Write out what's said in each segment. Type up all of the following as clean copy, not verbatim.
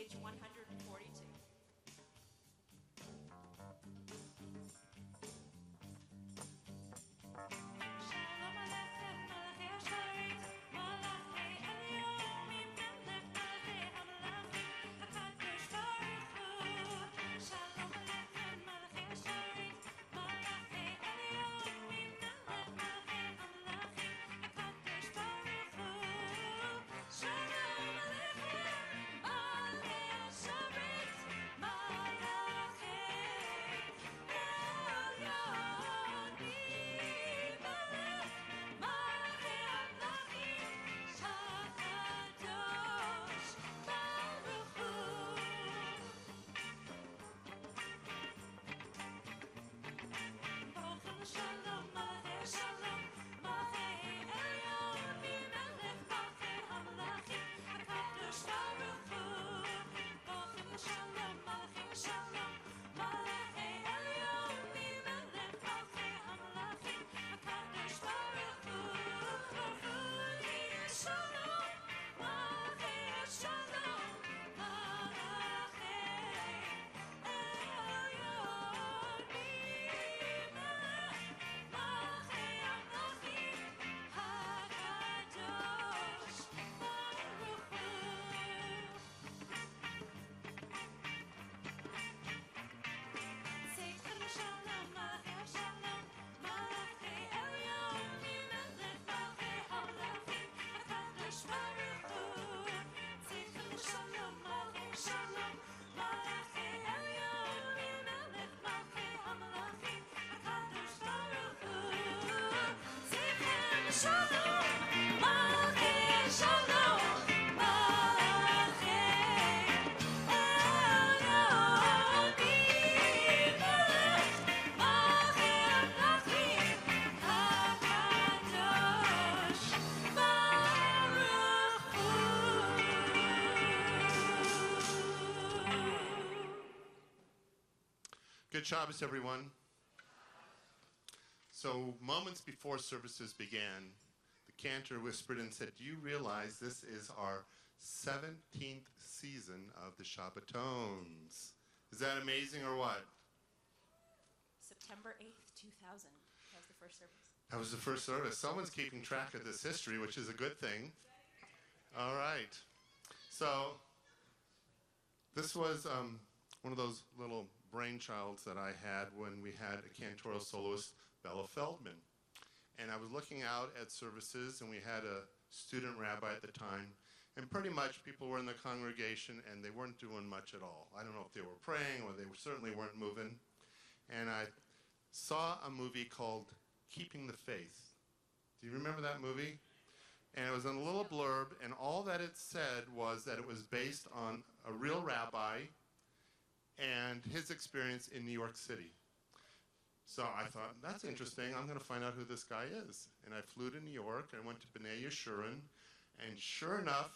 page 142. Good Shabbos, everyone. So moments before services began, the cantor whispered and said, "Do you realize this is our 17th season of the Shabbatones?" Is that amazing or what? September 8th, 2000. That was the first service. That was the first service. Someone's keeping track of this history, which is a good thing. All right. So this was one of those little brainchilds that I had when we had a cantorial soloist, Bella Feldman. And I was looking out at services, and we had a student rabbi at the time, and pretty much people were in the congregation, and they weren't doing much at all. I don't know if they were praying, or they certainly weren't moving. And I saw a movie called Keeping the Faith. Do you remember that movie? And it was in a little blurb, and all that it said was that it was based on a real rabbi and his experience in New York City. So I thought, that's interesting. I'm going to find out who this guy is. And I flew to New York. I went to B'nai Yeshurun. And sure enough,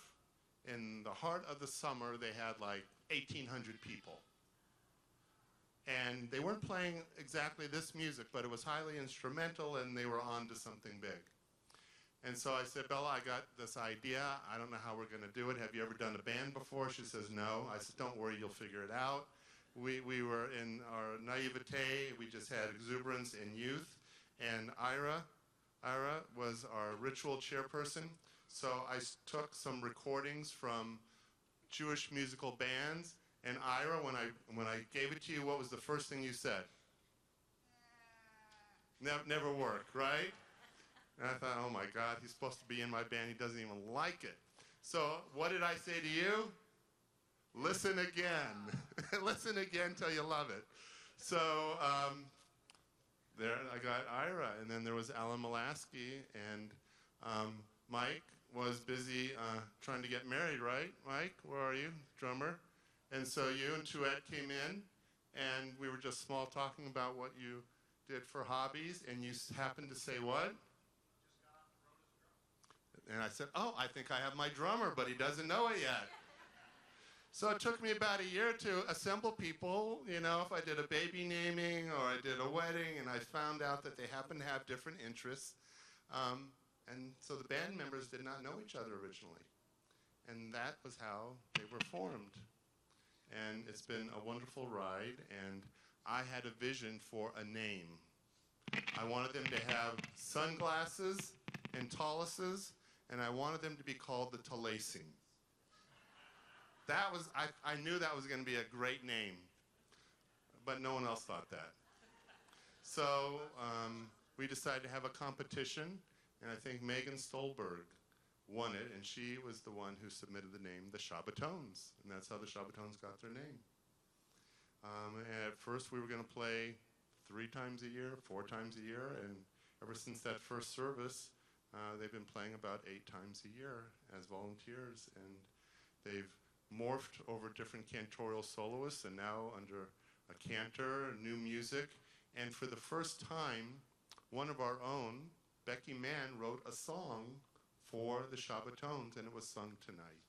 in the heart of the summer, they had like 1,800 people. And they weren't playing exactly this music, but it was highly instrumental, and they were on to something big. And so I said, "Bella, I got this idea. I don't know how we're going to do it. Have you ever done a band before?" She says, "No." I said, "Don't worry, you'll figure it out." We were in our Lvcnt. We just had exuberance in youth. And Ira was our ritual chairperson. So I took some recordings from Jewish musical bands. And Ira, when I gave it to you, what was the first thing you said? Never worked, right? And I thought, oh my God, he's supposed to be in my band. He doesn't even like it. So what did I say to you? Listen again. Listen again till you love it. So there I got Ira, and then there was Alan Molaski, and Mike was busy trying to get married, right? Mike, where are you? Drummer. And so you and Tuet came in, and we were just small talking about what you did for hobbies, and you happened to say what? And I said, "Oh, I think I have my drummer, but he doesn't know it yet." So it took me about a year to assemble people, you know, if I did a baby naming or I did a wedding, and I found out that they happen to have different interests. And so the band members did not know each other originally. And that was how they were formed. and it's been a wonderful ride, and I had a vision for a name. I wanted them to have sunglasses and taluses, and I wanted them to be called the Talacing. That was, I knew that was going to be a great name, but no one else thought that. So we decided to have a competition, and I think Megan Stolberg won it, and she was the one who submitted the name the Shabbatones, and that's how the Shabbatones got their name. And at first we were going to play 3 times a year, 4 times a year, and ever since that first service, they've been playing about 8 times a year as volunteers, and they've morphed over different cantorial soloists, and now under a cantor, new music, and for the first time, one of our own, Becky Mann, wrote a song for the Shabbatones, and it was sung tonight.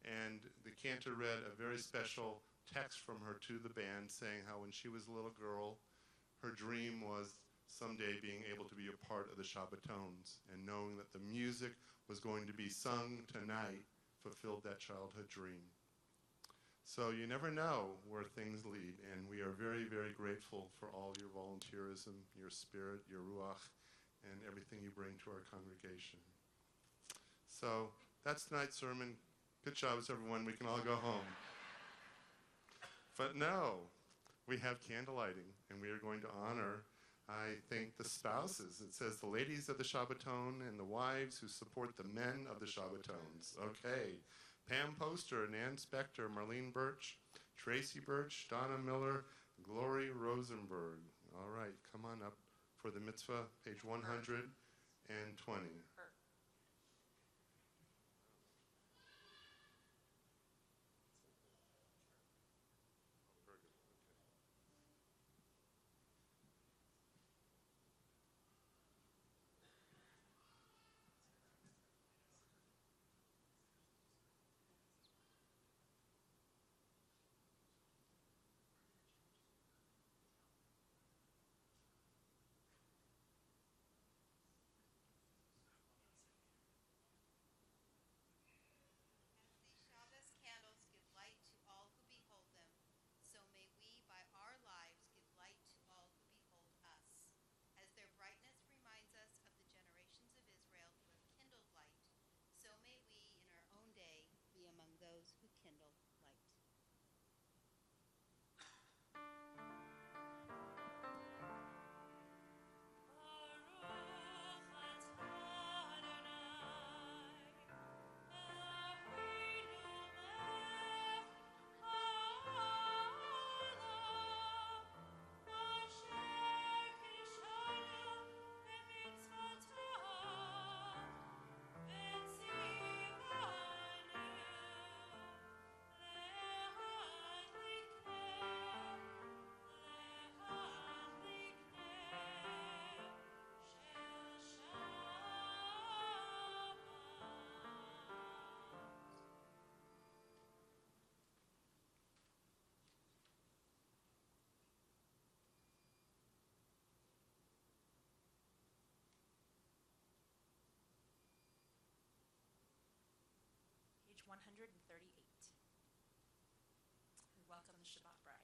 And the cantor read a very special text from her to the band saying how when she was a little girl, her dream was someday being able to be a part of the Shabbatones, and knowing that the music was going to be sung tonight fulfilled that childhood dream. So you never know where things lead, and we are very, very grateful for all your volunteerism, your spirit, your ruach, and everything you bring to our congregation. So that's tonight's sermon. Good job, everyone. We can all go home. But no, we have candlelighting, and we are going to honor, I think, the spouses. It says the ladies of the Shabbaton and the wives who support the men of the Shabbatones. Okay. Pam Poster, Nan Spector, Marlene Birch, Tracy Birch, Donna Miller, Glory Rosenberg. All right, come on up for the mitzvah, page 120. Page 138. We welcome the Shabbat bride.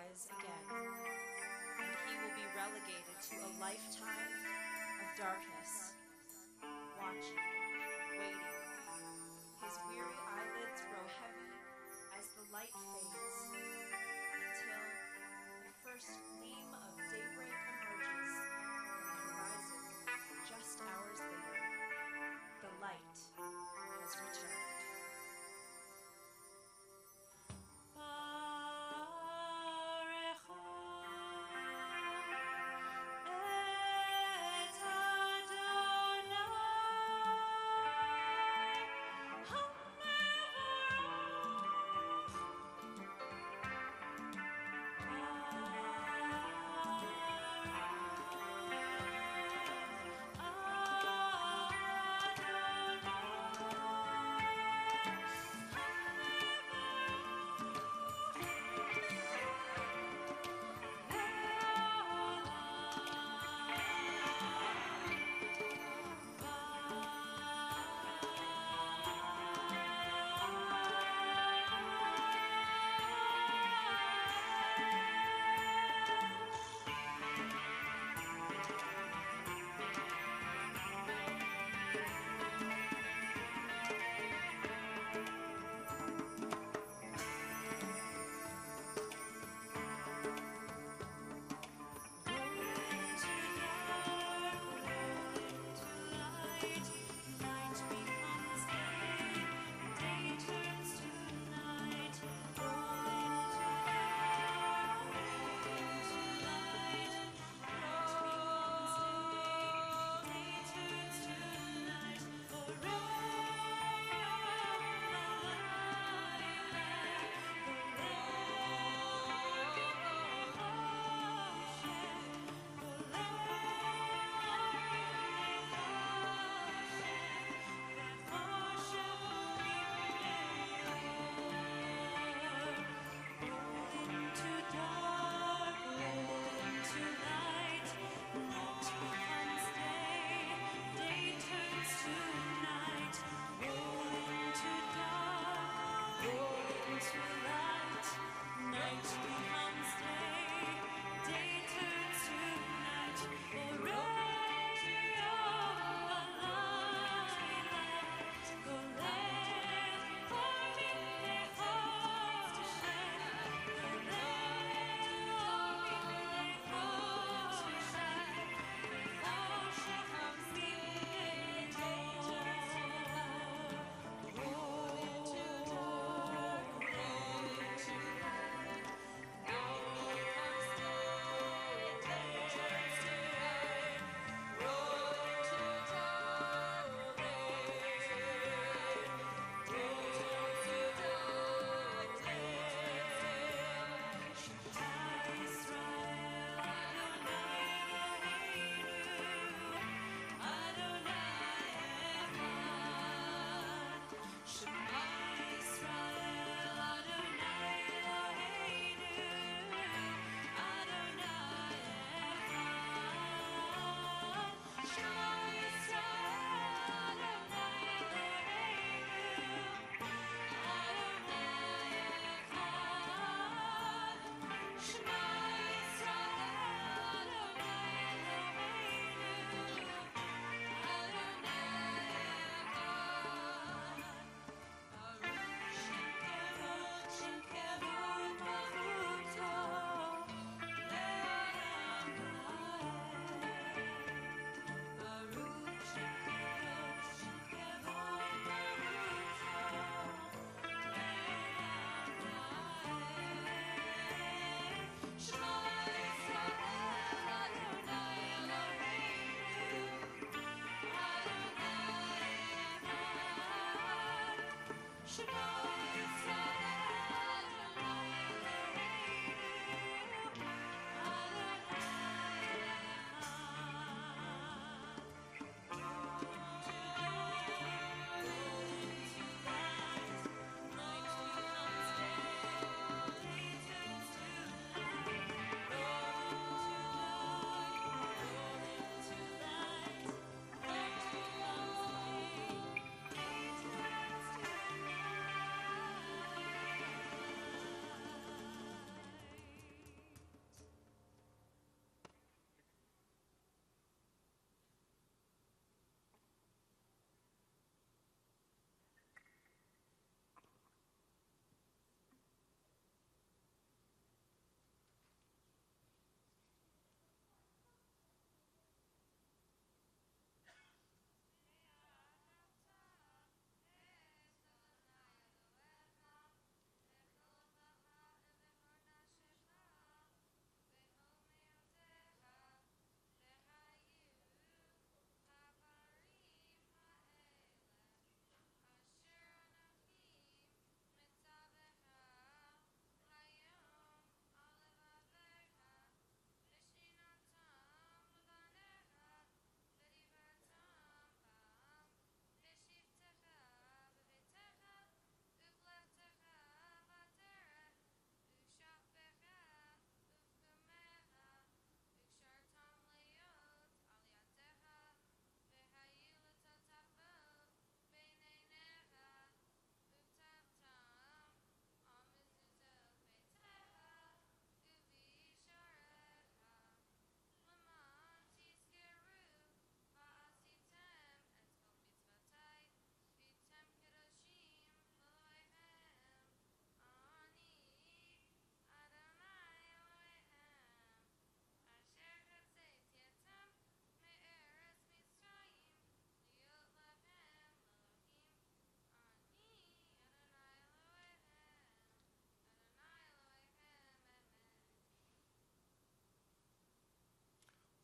rise again, and he will be relegated to a lifetime of darkness, watching, waiting. His weary eyelids grow heavy as the light fades, until the first gleam of daybreak emerges from the horizon. Just hours later, the light has returned.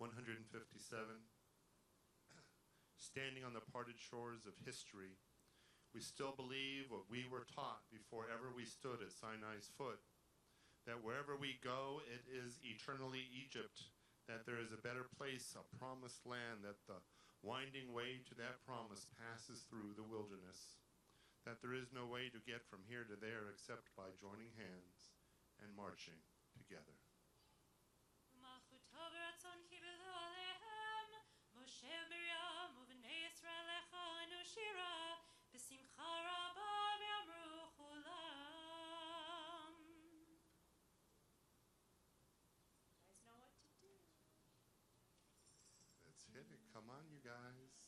157. Standing on the parted shores of history, we still believe what we were taught before ever we stood at Sinai's foot, that wherever we go, it is eternally Egypt, that there is a better place, a promised land, that the winding way to that promise passes through the wilderness, that there is no way to get from here to there except by joining hands and marching together. Let's hit it. Come on, you guys.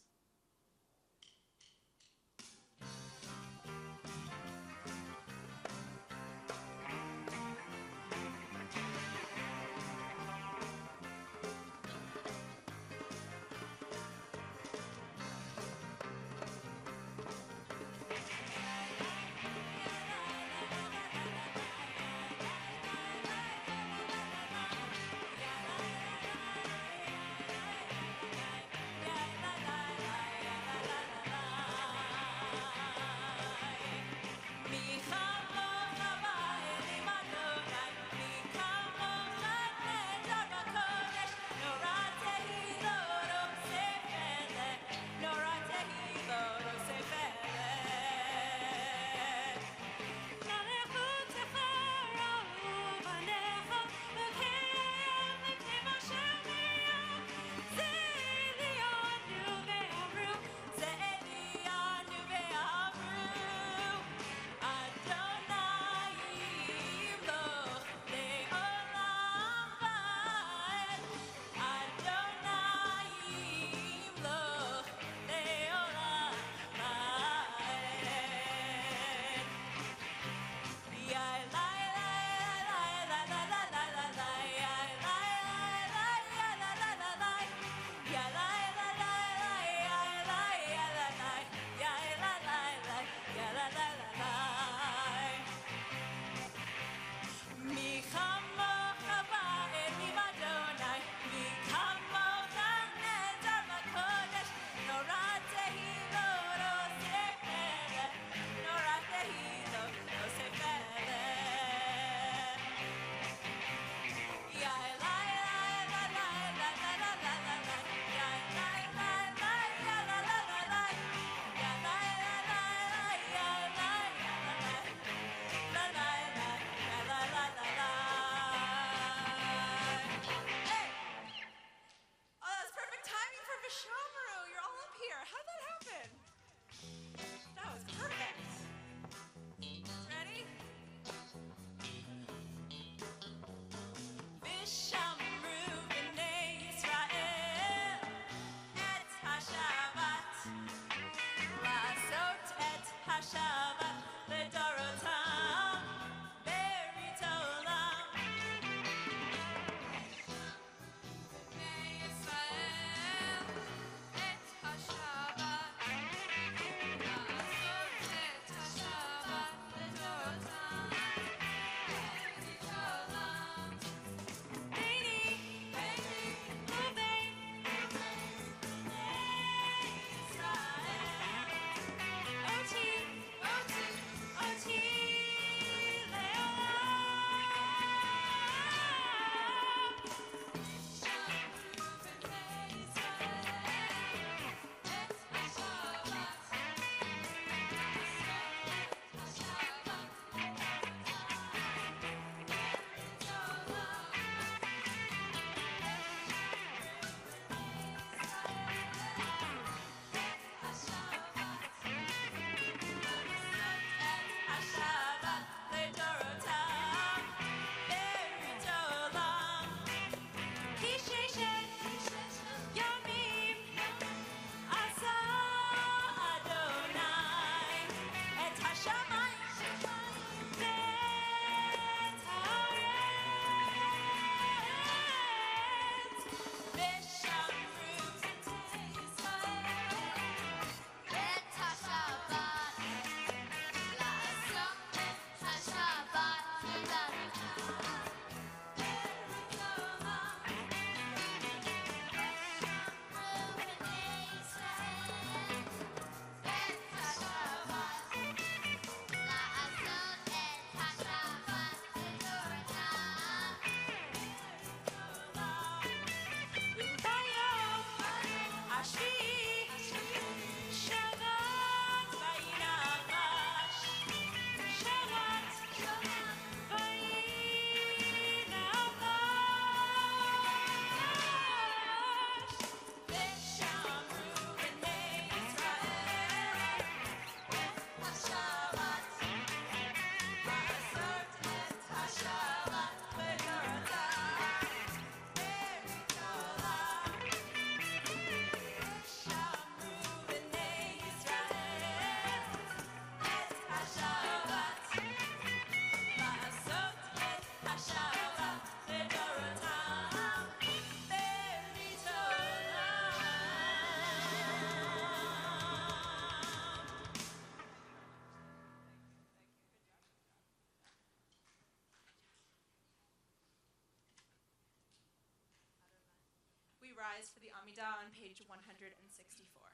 rise for the Amidah on page 164.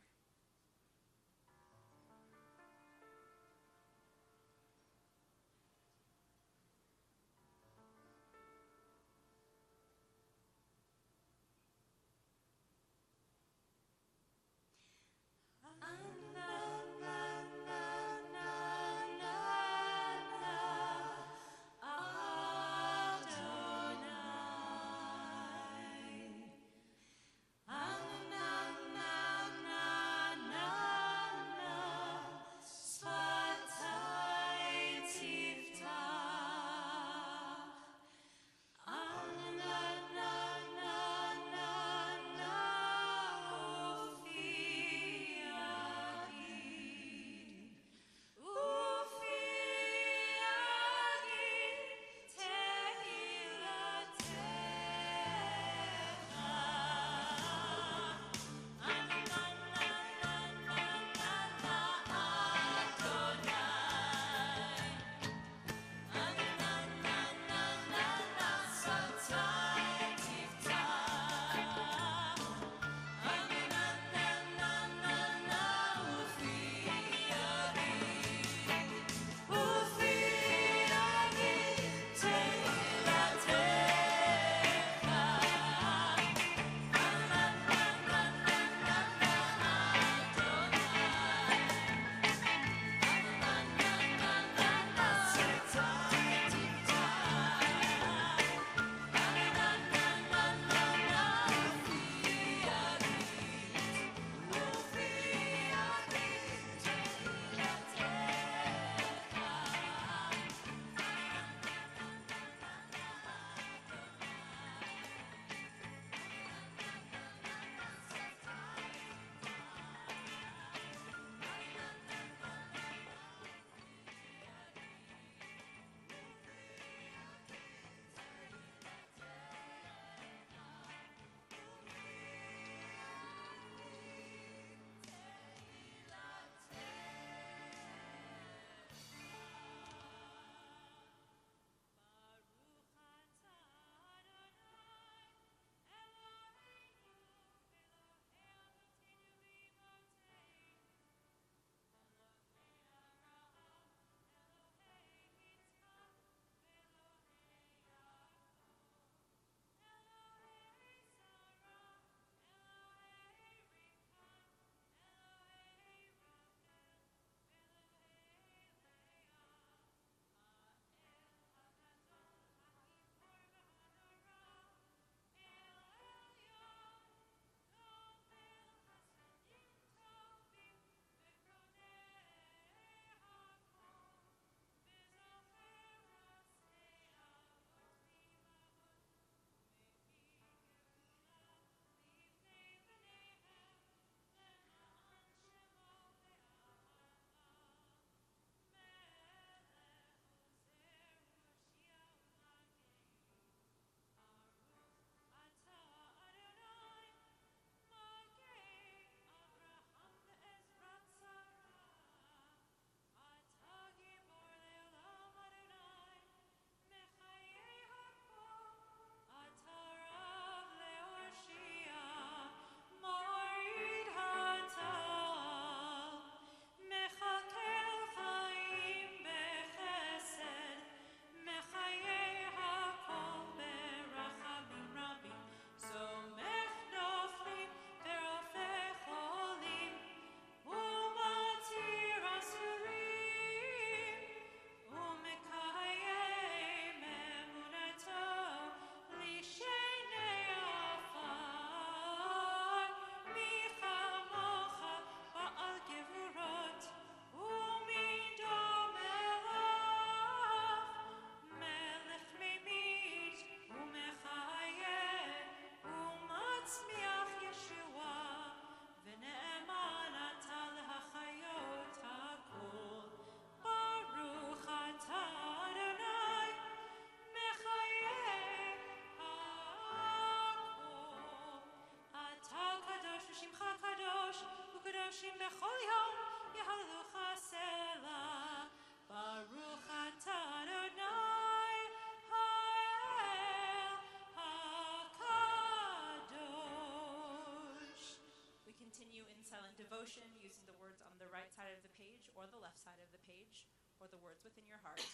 devotion using the words on the right side of the page or the left side of the page, or the words within your heart.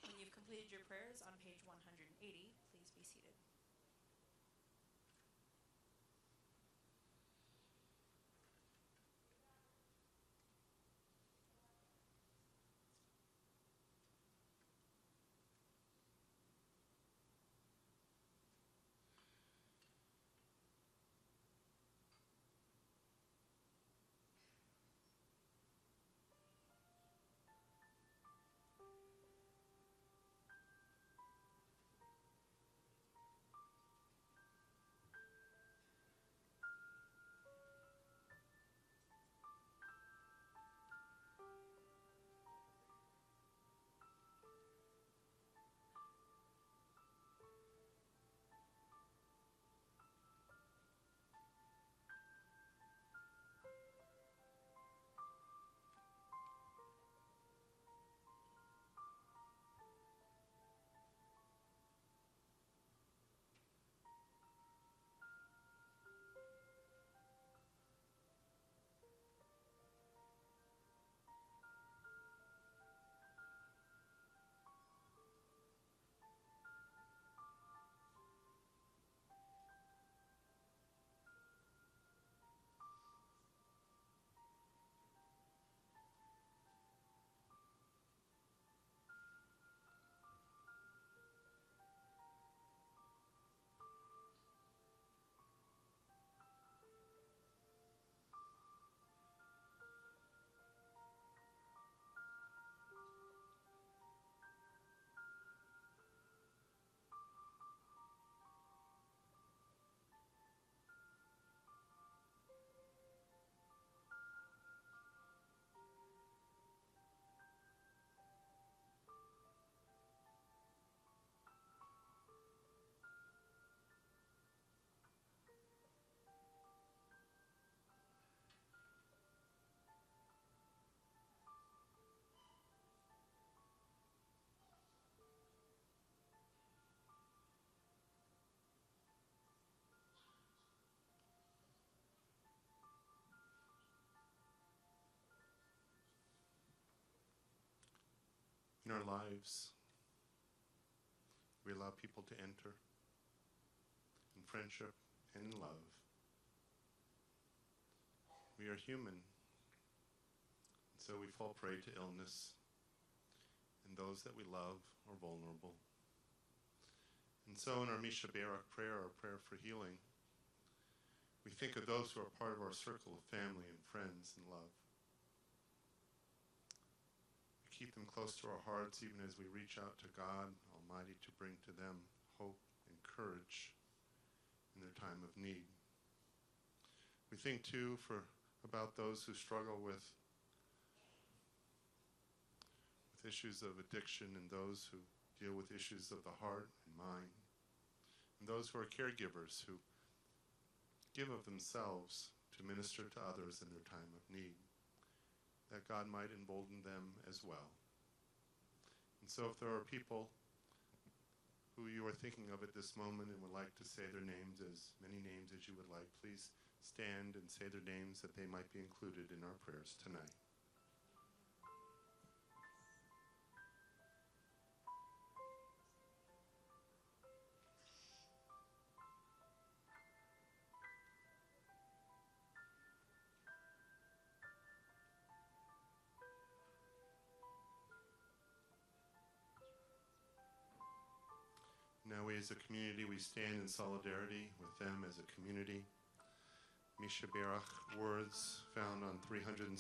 When you've completed your prayers on page 180, please be seated. In our lives, we allow people to enter in friendship and in love. We are human, so we fall prey to illness, and those that we love are vulnerable. And so in our Misha Barak prayer, our prayer for healing, we think of those who are part of our circle of family and friends and love. We keep them close to our hearts even as we reach out to God Almighty to bring to them hope and courage in their time of need. We think too about those who struggle with issues of addiction, and those who deal with issues of the heart and mind, and those who are caregivers who give of themselves to minister to others in their time of need, that God might embolden them as well. And so if there are people who you are thinking of at this moment and would like to say their names, as many names as you would like, please stand and say their names that they might be included in our prayers tonight. Now we as a community, we stand in solidarity with them as a community. Misha Barak words found on 370,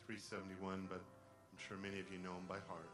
371, but I'm sure many of you know them by heart.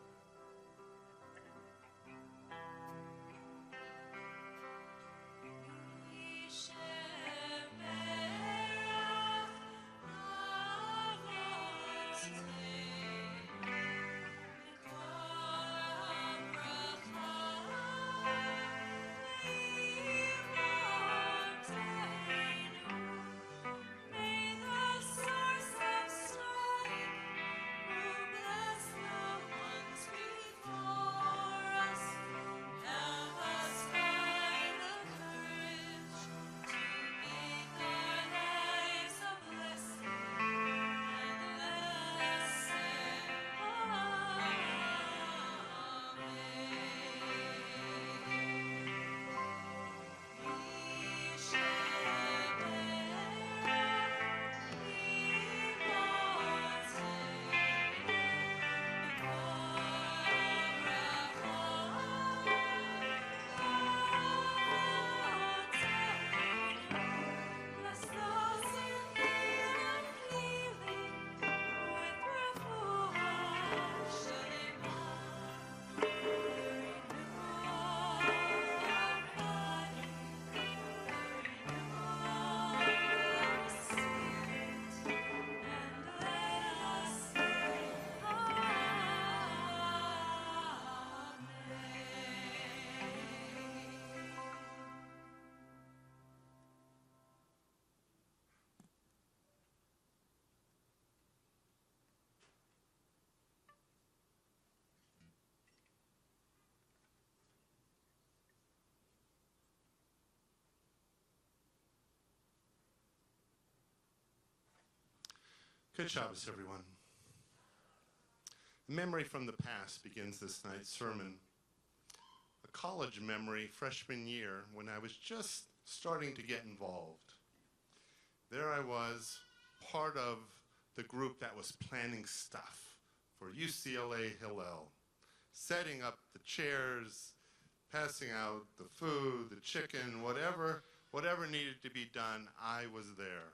Good Shabbos, everyone. A memory from the past begins this night's sermon. A college memory, freshman year, when I was just starting to get involved. There I was, part of the group that was planning stuff for UCLA Hillel, setting up the chairs, passing out the food, the chicken, whatever needed to be done, I was there.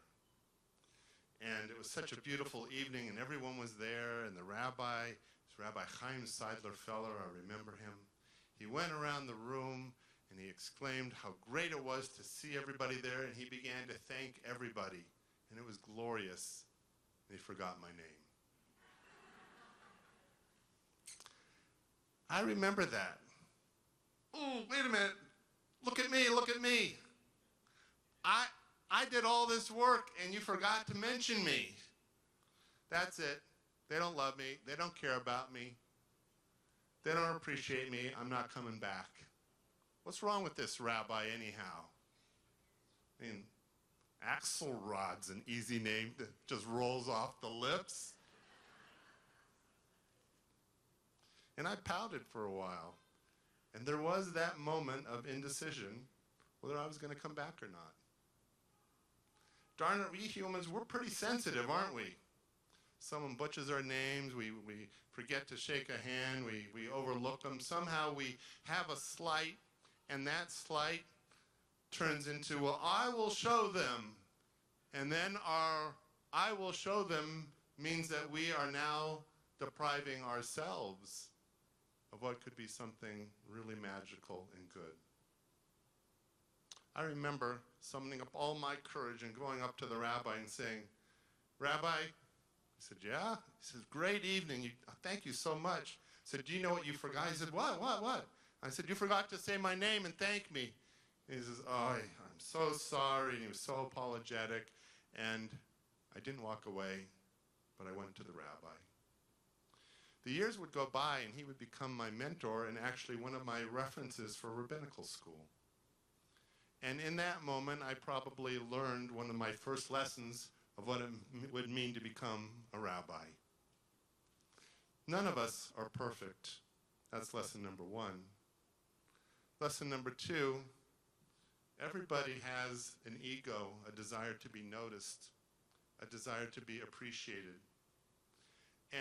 And it was such a beautiful evening, and everyone was there, and the rabbi, Rabbi Chaim Seidler Feller, I remember him. He went around the room, and he exclaimed how great it was to see everybody there, and he began to thank everybody, and it was glorious. And he forgot my name. I remember that. Oh, wait a minute. Look at me, look at me. I did all this work and you forgot to mention me. That's it. They don't love me. They don't care about me. They don't appreciate me. I'm not coming back. What's wrong with this rabbi anyhow? I mean, Axelrod's an easy name that just rolls off the lips. And I pouted for a while. And there was that moment of indecision whether I was going to come back or not. Darn it, we humans, we're pretty sensitive, aren't we? Someone butchers our names, we forget to shake a hand, we overlook them. Somehow we have a slight, and that slight turns into, well, I will show them. And then our I will show them means that we are now depriving ourselves of what could be something really magical and good. I remember summoning up all my courage and going up to the rabbi and saying, Rabbi, he said, yeah? He says, great evening. Thank you so much. I said, do you know what you forgot? He said, what? I said, you forgot to say my name and thank me. And he says, oh, I'm so sorry. And he was so apologetic. And I didn't walk away, but I went to the rabbi. The years would go by and he would become my mentor and actually one of my references for rabbinical school. And in that moment, I probably learned one of my first lessons of what it would mean to become a rabbi. None of us are perfect. That's lesson number one. Lesson number two, everybody has an ego, a desire to be noticed, a desire to be appreciated.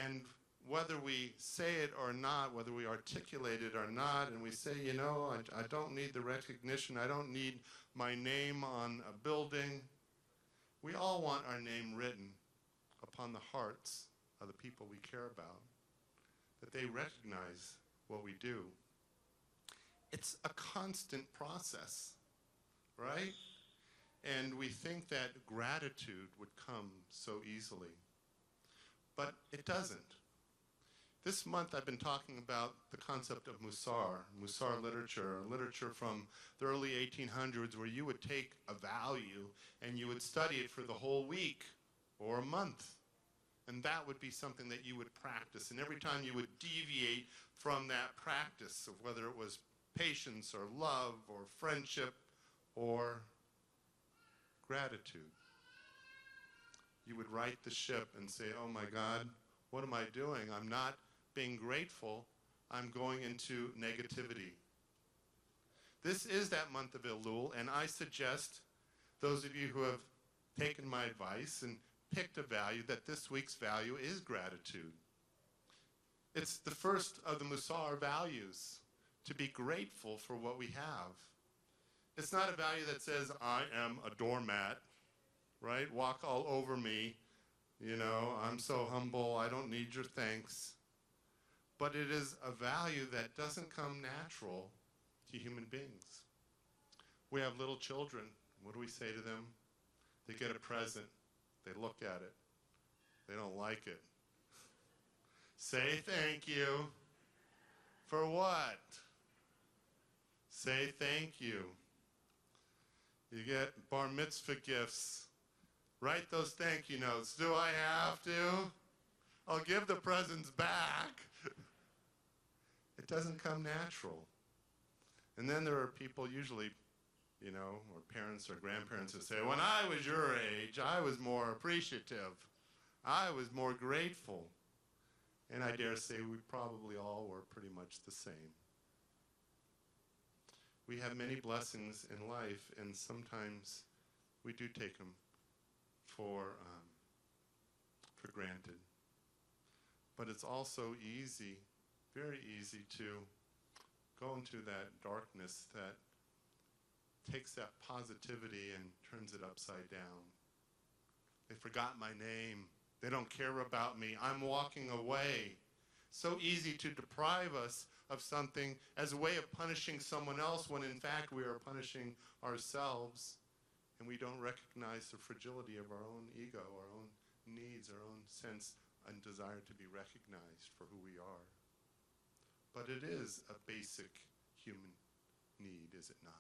And whether we say it or not, whether we articulate it or not, and we say, you know, I don't need the recognition, I don't need my name on a building, we all want our name written upon the hearts of the people we care about, that they recognize what we do. It's a constant process, right? And we think that gratitude would come so easily, but it doesn't. This month I've been talking about the concept of Musar literature from the early 1800s where you would take a value and you would study it for the whole week or a month. And that would be something that you would practice. And every time you would deviate from that practice of whether it was patience or love or friendship or gratitude, you would right the ship and say, oh my God, what am I doing? I'm not being grateful, I'm going into negativity. This is that month of Elul, and I suggest those of you who have taken my advice and picked a value, that this week's value is gratitude. It's the first of the Musar values, to be grateful for what we have. It's not a value that says, I am a doormat, right? Walk all over me. You know, I'm so humble, I don't need your thanks. But it is a value that doesn't come natural to human beings. We have little children. What do we say to them? They get a present. They look at it. They don't like it. Say thank you. For what? Say thank you. You get bar mitzvah gifts. Write those thank you notes. Do I have to? I'll give the presents back. It doesn't come natural. And then there are people usually, you know, or parents or grandparents who say, when I was your age, I was more appreciative. I was more grateful. And I dare say we probably all were pretty much the same. We have many blessings in life, and sometimes we do take them for granted. But it's also easy, very easy, to go into that darkness that takes that positivity and turns it upside down. They forgot my name. They don't care about me. I'm walking away. So easy to deprive us of something as a way of punishing someone else when in fact we are punishing ourselves, and we don't recognize the fragility of our own ego, our own needs, our own sense and desire to be recognized for who we are. But it is a basic human need, is it not?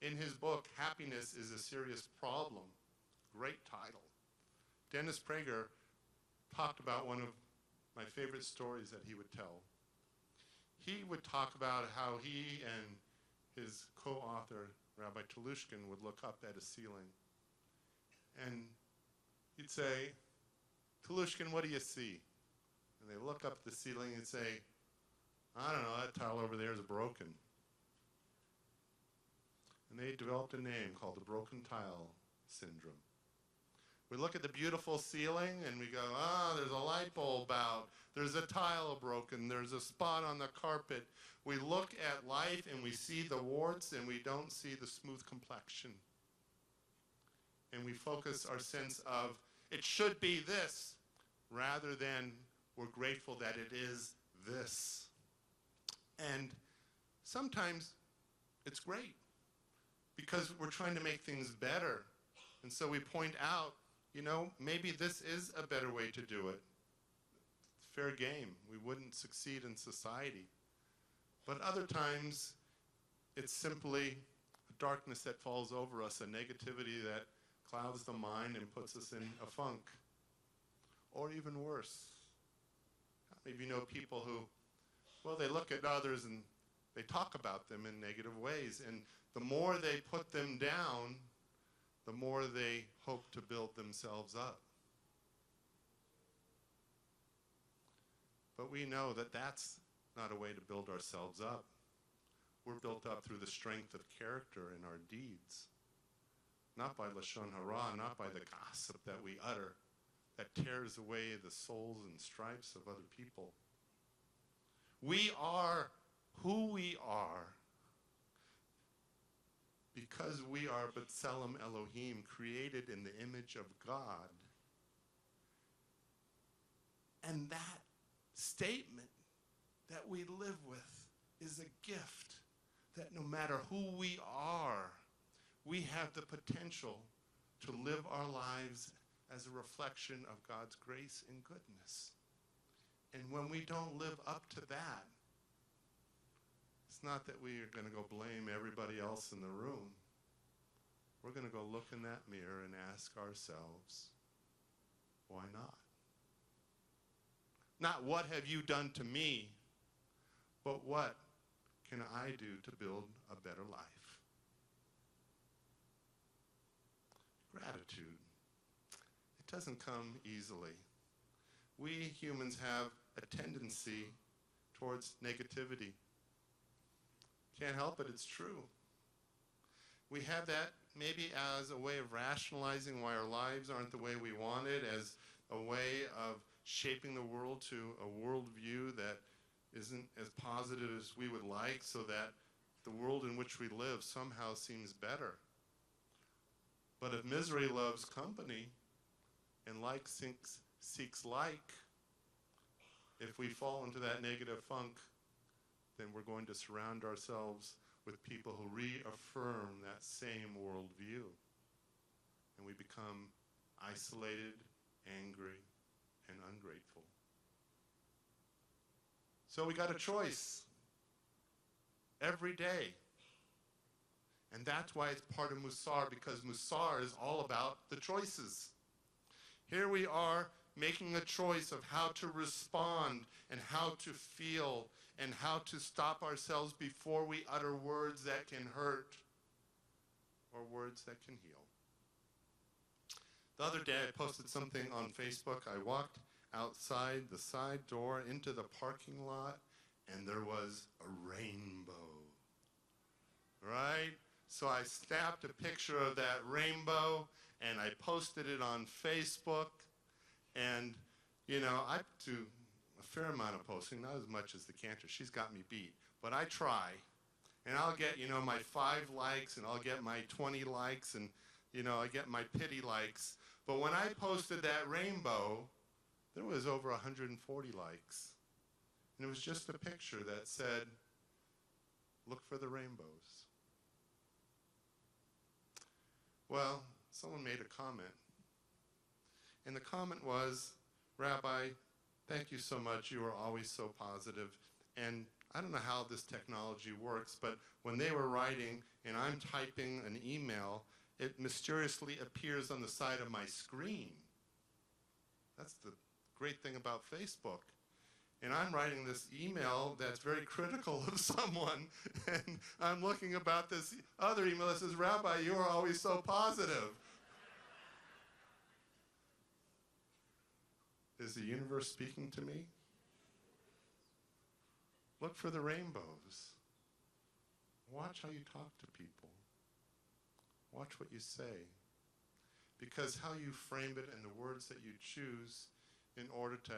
In his book, Happiness is a Serious Problem, great title, Dennis Prager talked about one of my favorite stories that he would tell. He would talk about how he and his co-author, Rabbi Tolushkin, would look up at a ceiling. And he'd say, Tolushkin, what do you see? And they look up at the ceiling and say, I don't know, that tile over there is broken. And they developed a name called the broken tile syndrome. We look at the beautiful ceiling and we go, there's a light bulb out, there's a tile broken, there's a spot on the carpet. We look at life and we see the warts and we don't see the smooth complexion. And we focus our sense of, it should be this, rather than we're grateful that it is this. And sometimes it's great because we're trying to make things better. And so we point out, maybe this is a better way to do it. Fair game. We wouldn't succeed in society. But other times, it's simply a darkness that falls over us, a negativity that clouds the mind and puts us in a funk. Or even worse. Maybe you know people who, they look at others and they talk about them in negative ways. And the more they put them down, the more they hope to build themselves up. But we know that that's not a way to build ourselves up. We're built up through the strength of character in our deeds. Not by Lashon Hara, not by the gossip that we utter, that tears away the souls and stripes of other people. We are who we are because we are B'Tselem Elohim, created in the image of God. And that statement that we live with is a gift, that no matter who we are, we have the potential to live our lives as a reflection of God's grace and goodness. And when we don't live up to that, it's not that we are going to go blame everybody else in the room. We're going to go look in that mirror and ask ourselves, why not? Not what have you done to me, but what can I do to build a better life? Gratitude. It doesn't come easily. We humans have a tendency towards negativity. Can't help it, it's true. We have that maybe as a way of rationalizing why our lives aren't the way we wanted, as a way of shaping the world to a worldview that isn't as positive as we would like, so that the world in which we live somehow seems better. But if misery loves company, and like seeks like, if we fall into that negative funk, then we're going to surround ourselves with people who reaffirm that same worldview. And we become isolated, angry, and ungrateful. So we got a choice every day. And that's why it's part of Musar, because Musar is all about the choices. Here we are making a choice of how to respond and how to feel and how to stop ourselves before we utter words that can hurt or words that can heal. The other day I posted something on Facebook. I walked outside the side door into the parking lot, and there was a rainbow. Right? So I snapped a picture of that rainbow, and I posted it on Facebook. And, you know, I do a fair amount of posting, not as much as the Cantor. She's got me beat. But I try. And I'll get, you know, my 5 likes, and I'll get my 20 likes, and, you know, I get my pity likes. But when I posted that rainbow, there was over 140 likes. And it was just a picture that said, look for the rainbows. Well, someone made a comment. And the comment was, Rabbi, thank you so much. You are always so positive. And I don't know how this technology works, but when they were writing and I'm typing an email, it mysteriously appears on the side of my screen. That's the great thing about Facebook. And I'm writing this email that's very critical of someone, and I'm looking about this other email that says, Rabbi, you are always so positive. Is the universe speaking to me? Look for the rainbows. Watch how you talk to people. Watch what you say. Because how you frame it and the words that you choose in order to,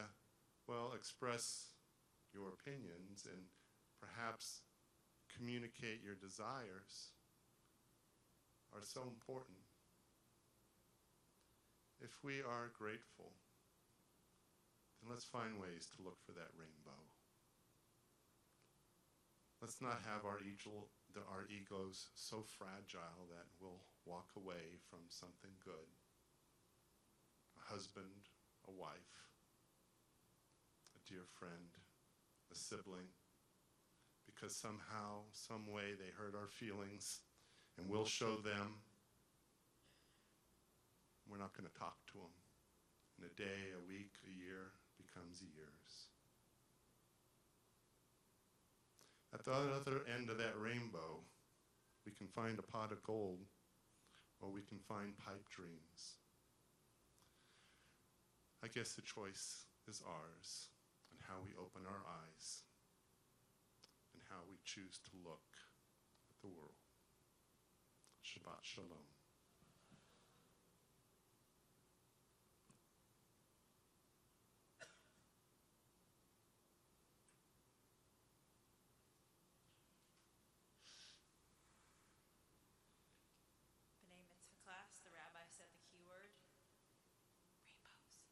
well, express your opinions and perhaps communicate your desires are so important. If we are grateful, then let's find ways to look for that rainbow. Let's not have our egos so fragile that we'll walk away from something good. A husband, a wife, a dear friend, a sibling, because somehow, some way they hurt our feelings, and we'll show them. We're not going to talk to them. And a day, a week, a year becomes years. At the other end of that rainbow, we can find a pot of gold, or we can find pipe dreams. I guess the choice is ours on how we open our eyes and how we choose to look at the world. Shabbat Shalom. B'nai Mitzvah class, the rabbi said the key word, rainbows.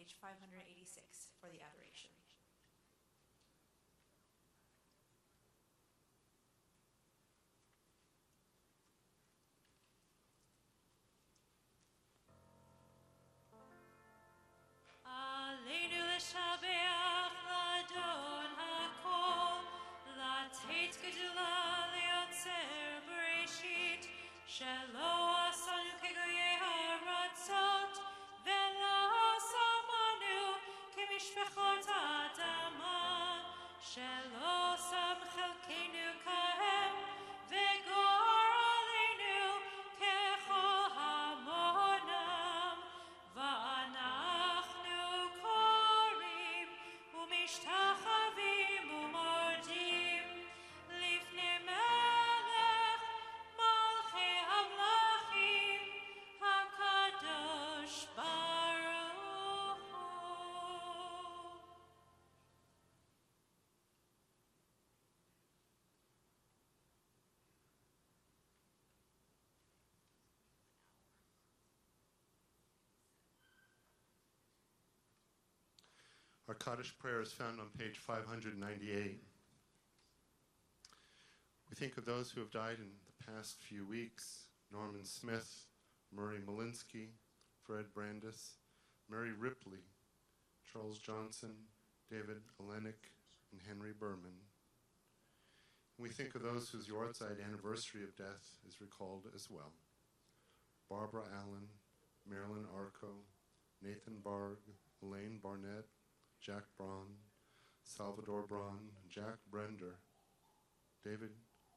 page 586 for the adoration. Aleinu l'shabeach l'adon hakol, l'ateit gedula liotzer bereshit, shelo asanu kegoyei haratzot, velo samanu kemishpechot ha'adama, shelo sam chelkeinu kahem, vegor aleinu kechol hamonam, va'anachnu korim umishtachavim umordim lifnei melech malchei hamlachim hakadosh baruch hu. Our Kaddish prayer is found on page 598. We think of those who have died in the past few weeks: Norman Smith, Murray Malinsky, Fred Brandis, Mary Ripley, Charles Johnson, David Olenek, and Henry Berman. And we think of those whose Yortzeit anniversary of death is recalled as well: Barbara Allen, Marilyn Arco, Nathan Barg, Elaine Barnett, Jack Braun, Salvador Braun, Jack Brender, David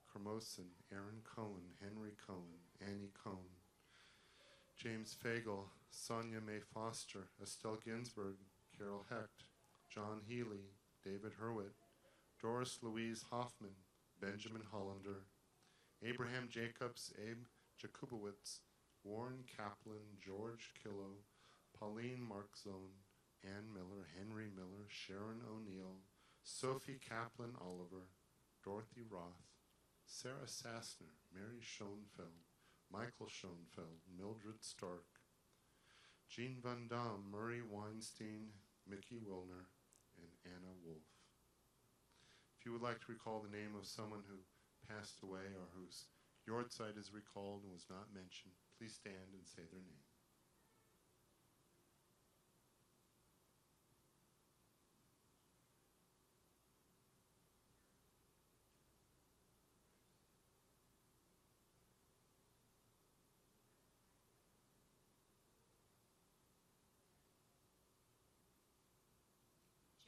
Kermosen, Aaron Cohen, Henry Cohen, Annie Cohn, James Fagel, Sonia Mae Foster, Estelle Ginsberg, Carol Hecht, John Healy, David Hurwitz, Doris Louise Hoffman, Benjamin Hollander, Abraham Jacobs, Abe Jakubowicz, Warren Kaplan, George Killow, Pauline Markzone, Ann Miller, Henry Miller, Sharon O'Neill, Sophie Kaplan Oliver, Dorothy Roth, Sarah Sassner, Mary Schoenfeld, Michael Schoenfeld, Mildred Stark, Jean Van Damme, Murray Weinstein, Mickey Wilner, and Anna Wolf. If you would like to recall the name of someone who passed away or whose Yortzeit is recalled and was not mentioned, please stand and say their name.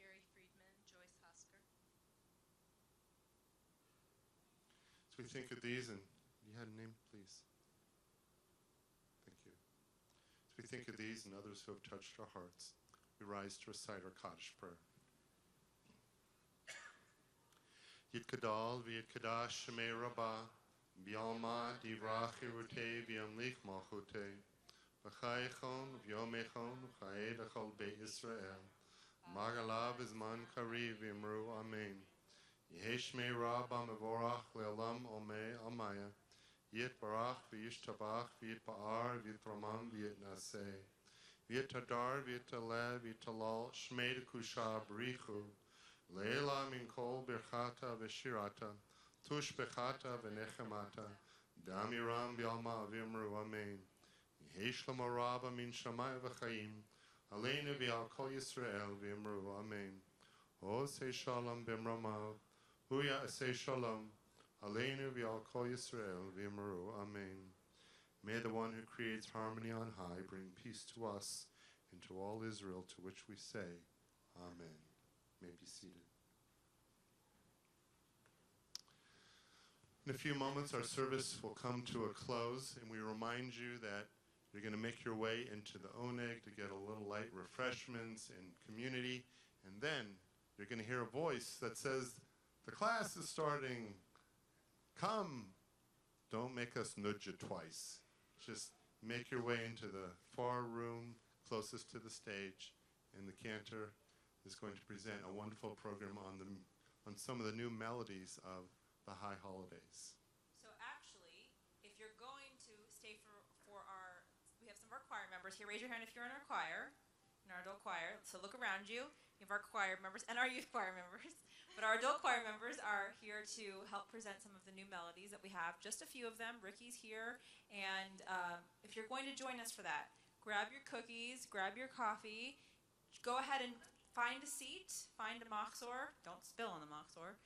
Jerry Friedman, Joyce Husker. So we think of these, and you had a name, please. Thank you. As we think of these and others who have touched our hearts, we rise to recite our Kaddish prayer. Yitkadal v'yitkadash shemei rabbah, b'yalma divrach irutei v'yamlich malchutei, v'chayechon v'yomechon v'chayed achol beit Yisrael, magalav izman kariv v'yimru amen. Yehi shmei rabbah mevorach le'olam omei almaya, yitbarach v'yishtabach v'yitpa'ar v'yitramam v'yitnaseh, v'yitadar v'yitaleh v'yitalal shmei dekusha b'richu, Leila min kol birchata v'shirata, tush bechata v'nechemata, damiram b'alma v'imru amen. Yehi shlomo rabba min shamai v'chaim, aleinu v'al kol Yisrael v'imru amen. O say shalom b'mramav, huya say shalom, aleinu v'al kol Yisrael v'imru amen. May the one who creates harmony on high bring peace to us and to all Israel, to which we say, Amen. May be seated. In a few moments, our service will come to a close, and we remind you that you're going to make your way into the Oneg to get a little light refreshments and community, and then you're going to hear a voice that says, the class is starting. Come. Don't make us nudge you twice. Just make your way into the far room closest to the stage, and the cantor is going to present a wonderful program on some of the new melodies of the high holidays. So actually, if you're going to stay for our, we have some of our choir members here. Raise your hand if you're in our choir. in our adult choir. So look around you. We have our choir members and our youth choir members. But our adult choir members are here to help present some of the new melodies that we have. Just a few of them. Ricky's here. And if you're going to join us for that, grab your cookies, grab your coffee. Go ahead and find a seat. Find a moxor. Don't spill on the moxor.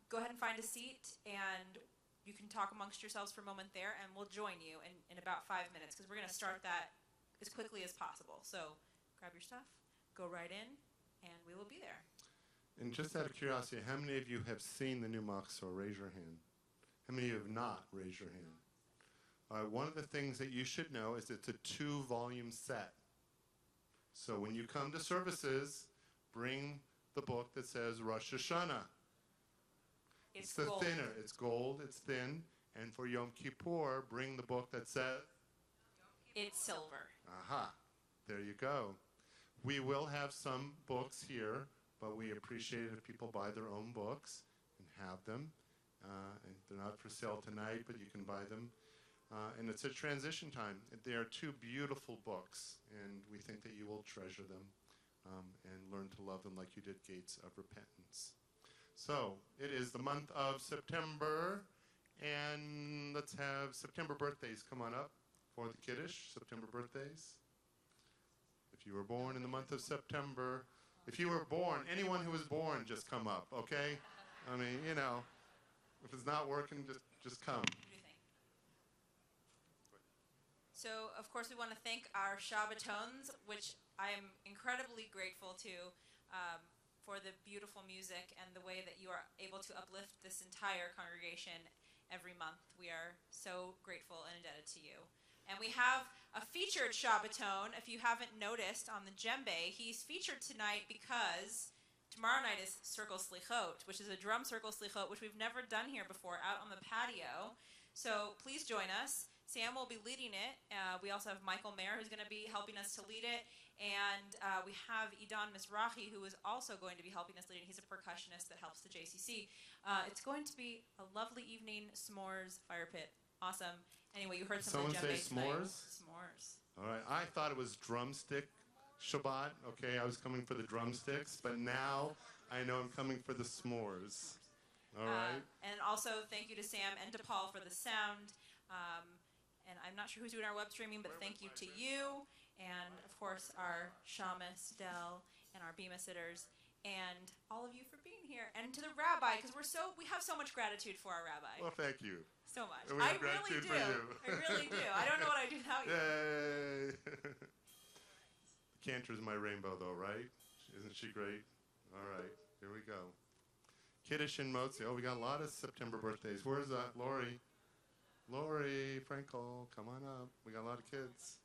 Go ahead and find a seat. And you can talk amongst yourselves for a moment there. And we'll join you in about 5 minutes. Because we're going to start that as quickly as possible. So grab your stuff. Go right in. And we will be there. And just out of curiosity, how many of you have seen the new Moxor? Raise your hand. How many of you have not? Raise your hand. One of the things that you should know is it's a 2-volume set. So when you come to services, bring the book that says Rosh Hashanah. It's the gold. thinner. It's gold, it's thin. And for Yom Kippur, bring the book that says... It's silver. Aha. There you go. We will have some books here, but we appreciate it if people buy their own books and have them. And they're not for sale tonight, but you can buy them. And it's a transition time. They are 2 beautiful books, and we think that you will treasure them and learn to love them like you did Gates of Repentance. So it is the month of September, and let's have September birthdays come on up for the Kiddush, September birthdays. If you were born in the month of September, if you were born, anyone who was born, just come up, okay? I mean, you know, if it's not working, just come. What do you think? So, of course, we want to thank our Shabbatones, which I am incredibly grateful to for the beautiful music and the way that you are able to uplift this entire congregation every month. We are so grateful and indebted to you. And we have a featured Shabbaton, if you haven't noticed, on the djembe. He's featured tonight because tomorrow night is Circle Slichot, which is a drum circle slichot, which we've never done here before, out on the patio. So please join us. Sam will be leading it. We also have Michael Mayer, who's going to be helping us to lead it. And we have Idan Mizrahi, who is also going to be helping us lead it. He's a percussionist that helps the JCC. It's going to be a lovely evening, s'mores, fire pit. Awesome. Anyway, you heard some Someone of the say djembe tonight. s'mores? S'mores. All right, I thought it was drumstick Shabbat. Okay, I was coming for the drumsticks, but now I know I'm coming for the s'mores. All right. And also thank you to Sam and to Paul for the sound. And I'm not sure who's doing our web streaming, but thank you to you. And, of course, our shamus, Dell, and our Bema sitters, and all of you for being here. And to the rabbi, because we have so much gratitude for our rabbi. Well, thank you. So much. And we have gratitude for you. I really do. I don't know what I'd do without you. Yay! Cantor's my rainbow, though, right? Isn't she great? All right, here we go. Kiddush and Motzi. Oh, we got a lot of September birthdays. Where's Lori? Lori, Frankel, come on up. We got a lot of kids.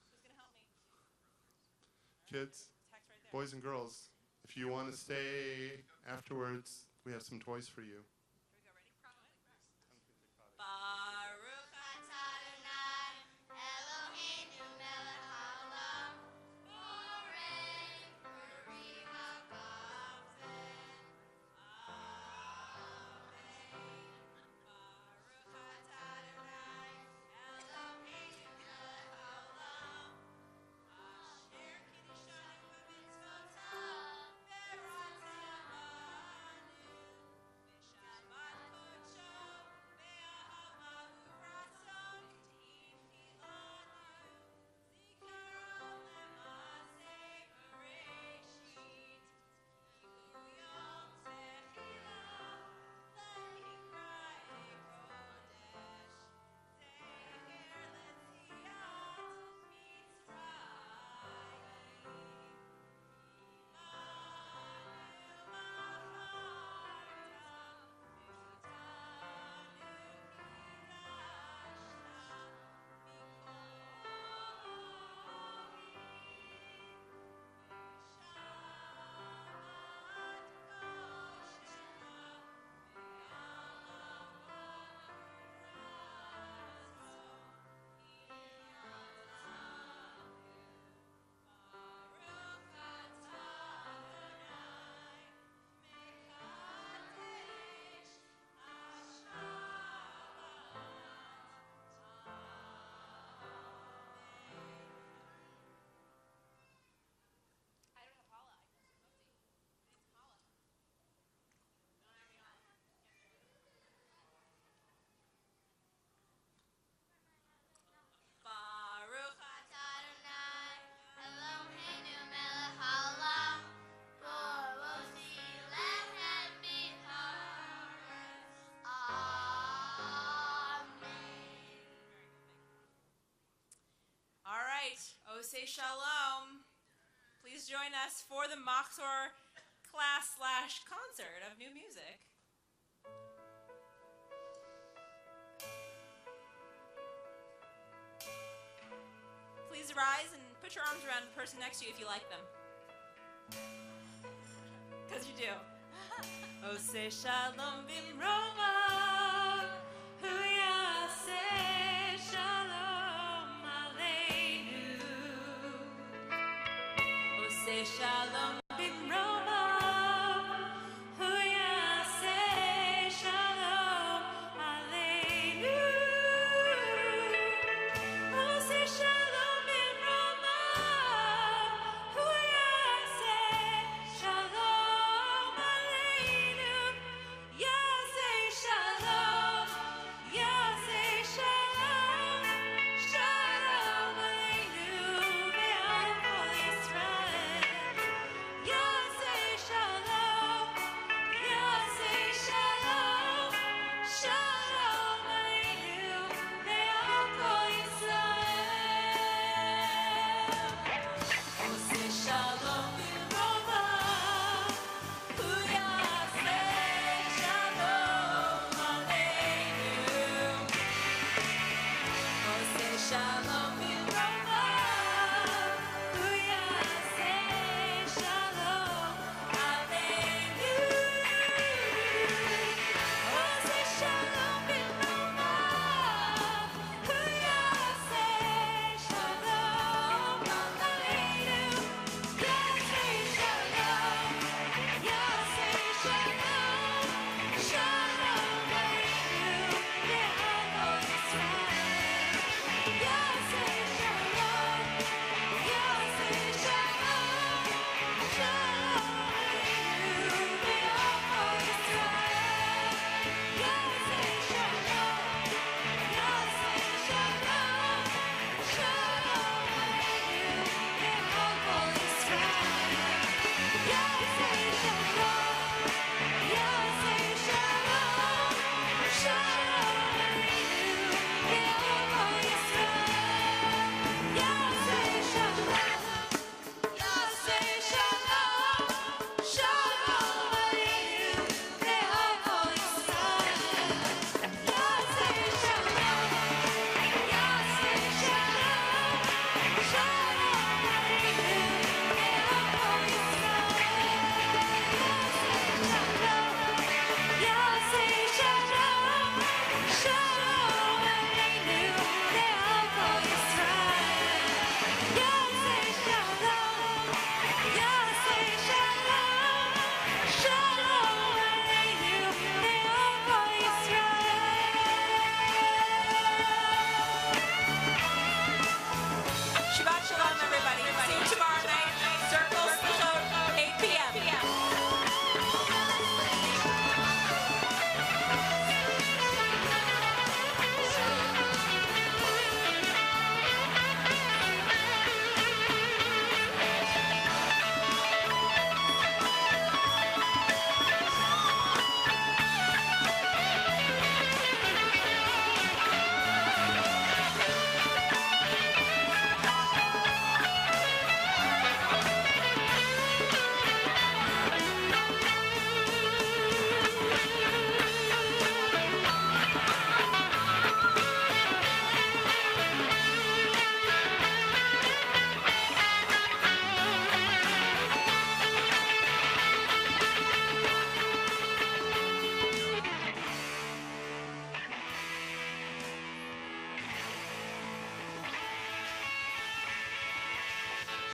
Who's going to help me? Kids, Text right there. boys and girls, if you want to stay afterwards, we have some toys for you. Here we go. Ready? Baruch atah Adonai, Eloheinu melech haolam, borei peri ha'gavzen. right. Oh, say shalom. Please join us for the Machzor class/concert of new music. Please rise and put your arms around the person next to you if you like them. Because you do. Oh, say shalom bimrova, huya say shalom aleinu. Oh, say shalom.